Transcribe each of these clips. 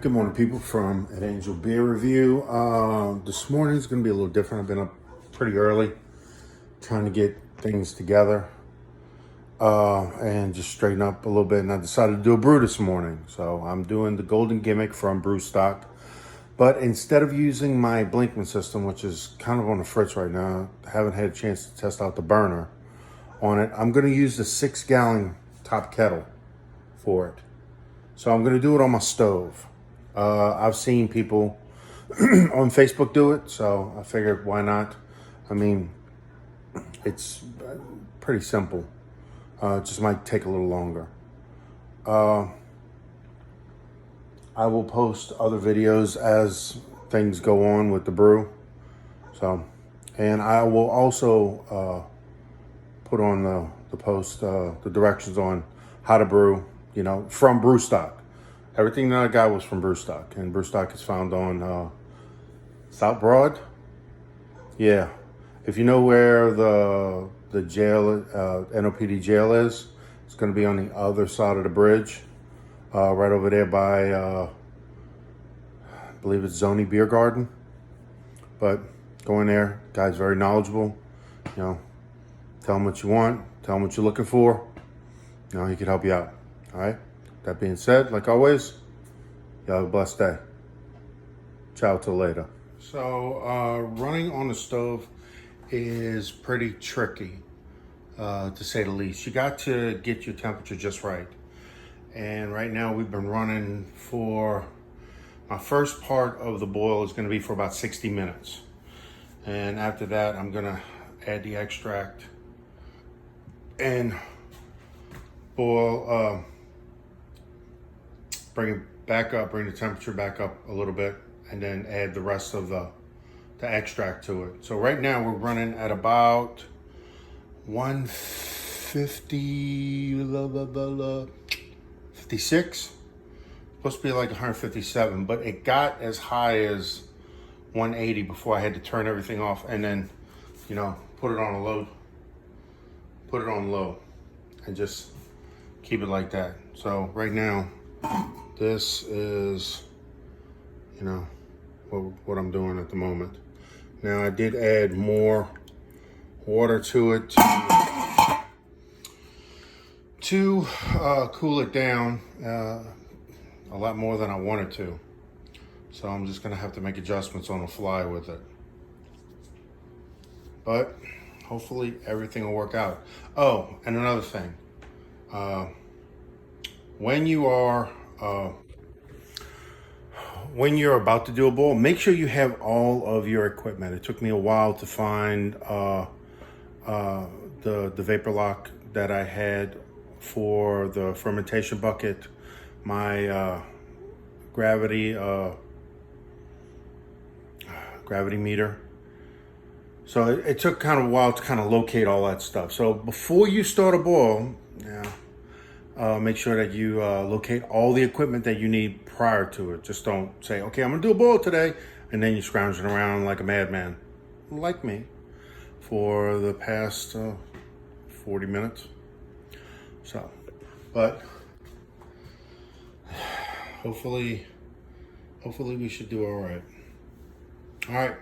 Good morning, people, from EdAngel Beer Review. This morning is going to be a little different. I've been up pretty early trying to get things together and just straighten up a little bit. And I decided to do a brew this morning. So I'm doing the Golden Gimmick from Brew stock. But instead of using my Blinkman system, which is kind of on the fritz right now, I haven't had a chance to test out the burner on it. I'm going to use the 6-gallon top kettle for it. So I'm going to do it on my stove. I've seen people on Facebook do it, so I figured why not? I mean, it's pretty simple. It just might take a little longer. I will post other videos as things go on with the brew. So, and I will also put on the post the directions on how to brew, you know, from brew stock. Everything that I got was from Brew stock, and Brew stock is found on South Broad. Yeah, if you know where the jail, NOPD jail is, it's going to be on the other side of the bridge, right over there by, I believe it's Zoni Beer Garden. But go in there, guy's very knowledgeable. You know, tell him what you want, tell him what you're looking for. You know, he can help you out. All right. That being said, like always, you have a blessed day. Ciao till later. So running on the stove is pretty tricky, to say the least. You got to get your temperature just right. And right now we've been running for, my first part of the boil is gonna be for about 60 minutes. And after that, I'm gonna add the extract and boil, bring it back up, bring the temperature back up a little bit, and then add the rest of the extract to it. So right now we're running at about 150, 56. Supposed to be like 157, but it got as high as 180 before I had to turn everything off and then, you know, put it on low, and just keep it like that. So right now, this is, you know, what I'm doing at the moment. Now I did add more water to it to cool it down a lot more than I wanted to. So I'm just gonna have to make adjustments on the fly with it. But hopefully everything will work out. Oh, and another thing. When you're about to do a boil, make sure you have all of your equipment. It took me a while to find the vapor lock that I had for the fermentation bucket, my gravity meter. So it took kind of a while to kind of locate all that stuff. So before you start a boil, make sure that you locate all the equipment that you need prior to it. Just don't say, okay, I'm gonna do a boil today, and then you're scrounging around like a madman, like me, for the past 40 minutes. So, but hopefully we should do all right. All right.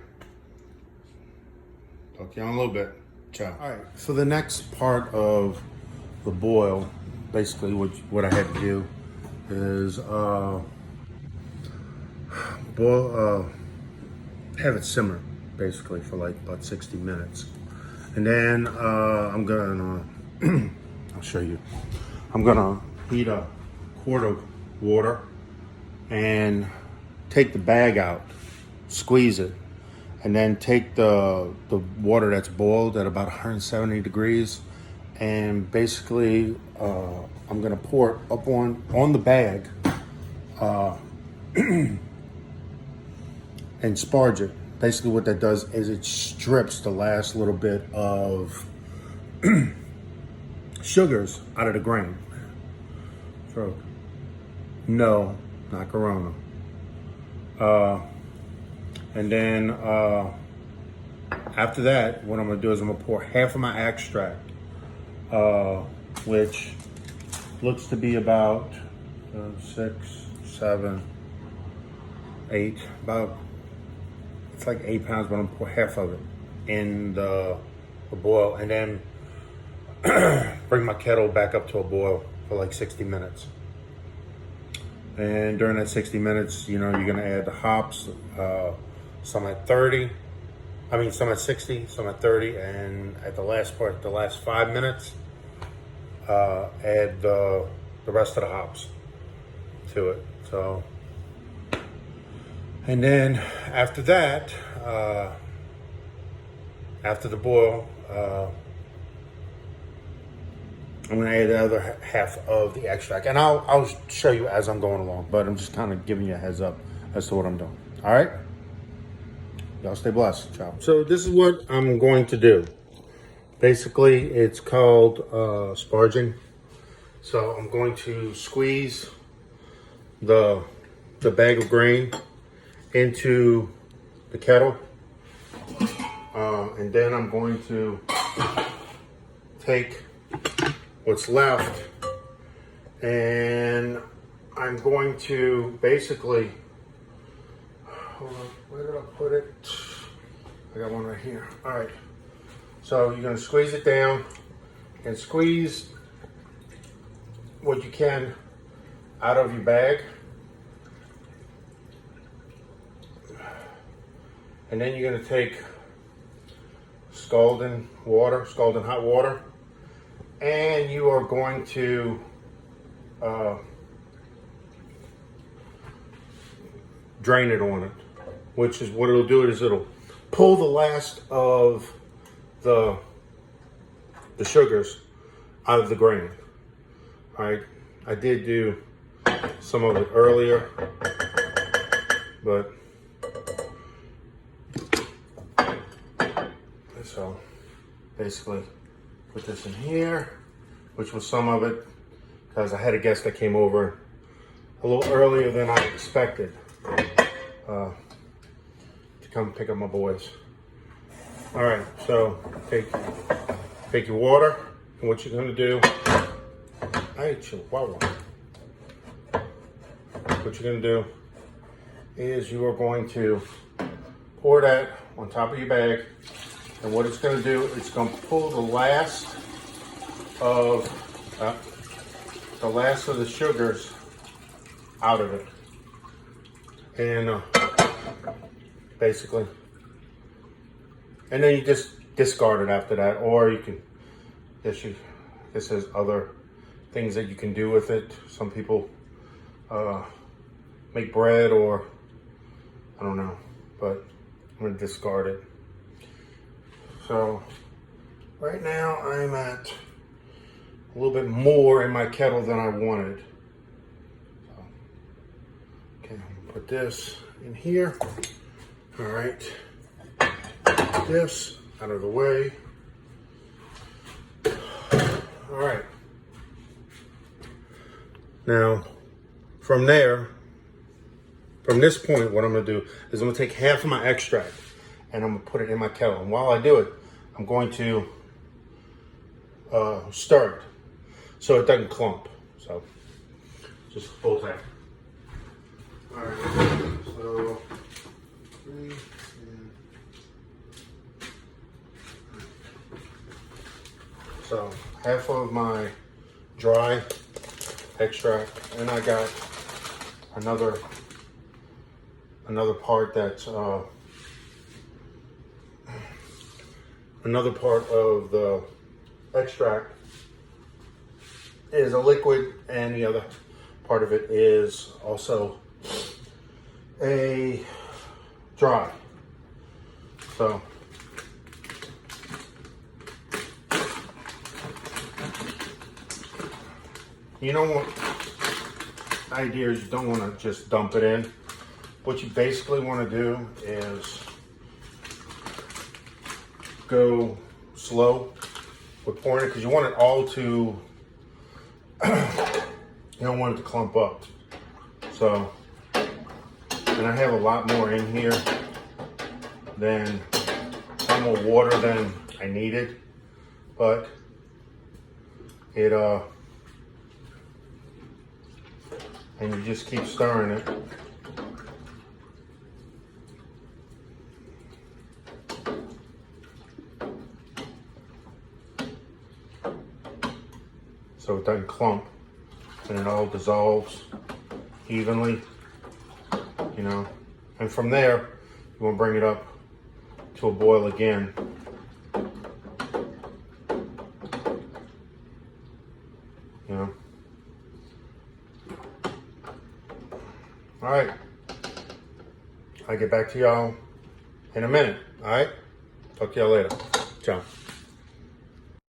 Talk to you in a little bit. Ciao. All right, so the next part of the boil, basically what I had to do is have it simmer basically for like about 60 minutes. And then I'm gonna, I'll show you. I'm gonna heat a quart of water and take the bag out, squeeze it, and then take the water that's boiled at about 170 degrees, and basically I'm gonna pour it up on the bag and sparge it. Basically what that does is it strips the last little bit of sugars out of the grain. Throat. No, not Corona. And then after that, what I'm gonna do is I'm gonna pour half of my extract, which looks to be about 6, 7, it's like 8 pounds, but I'm gonna put half of it in the boil, and then bring my kettle back up to a boil for like 60 minutes. And during that 60 minutes, you know, you're gonna add the hops, some at 30, some at 60, some at 30, and at the last part, the last 5 minutes, add the rest of the hops to it. So, and then after that, after the boil, I'm gonna add the other half of the extract, and I'll show you as I'm going along, but I'm just kind of giving you a heads up as to what I'm doing. All right, y'all stay blessed. Ciao. So this is what I'm going to do. Basically, it's called sparging. So I'm going to squeeze the bag of grain into the kettle, and then I'm going to take what's left, and I'm going to basically, hold on, where did I put it? I got one right here. All right, so you're gonna squeeze it down and squeeze what you can out of your bag, and then you're gonna take scalding hot water, and you are going to drain it on it, which is what it'll do is it'll pull the last of the sugars out of the grain. All right, I did do some of it earlier, but so basically put this in here, which was some of it, because I had a guest that came over a little earlier than I expected to come pick up my boys. All right, so take your water, and what you're gonna do, what you're gonna do is you are going to pour that on top of your bag, and what it's gonna do, it's gonna pull the last of the sugars out of it, and basically, and then you just discard it after that, or you can, this has other things that you can do with it. Some people make bread, or I don't know, but I'm gonna discard it. So right now I'm at a little bit more in my kettle than I wanted. So, okay, I'm gonna put this in here. All right, get this out of the way. All right. Now, from this point, what I'm gonna do is I'm gonna take half of my extract and I'm gonna put it in my kettle. And while I do it, I'm going to stir it so it doesn't clump. So, just full tap. All right, so 3 and so half of my dry extract, and I got another part that's another part of the extract is a liquid, and the other part of it is also a dry. So you know what the idea is, you don't want to just dump it in. What you basically want to do is go slow with pouring it, because you want it all to, you don't want it to clump up. So, and I have a lot more in here than, some more water than I needed, but it, and you just keep stirring it so it doesn't clump and it all dissolves evenly, you know. And from there, you want to bring it up to a boil again. You know. All right. I'll get back to y'all in a minute. All right. Talk to y'all later. Ciao.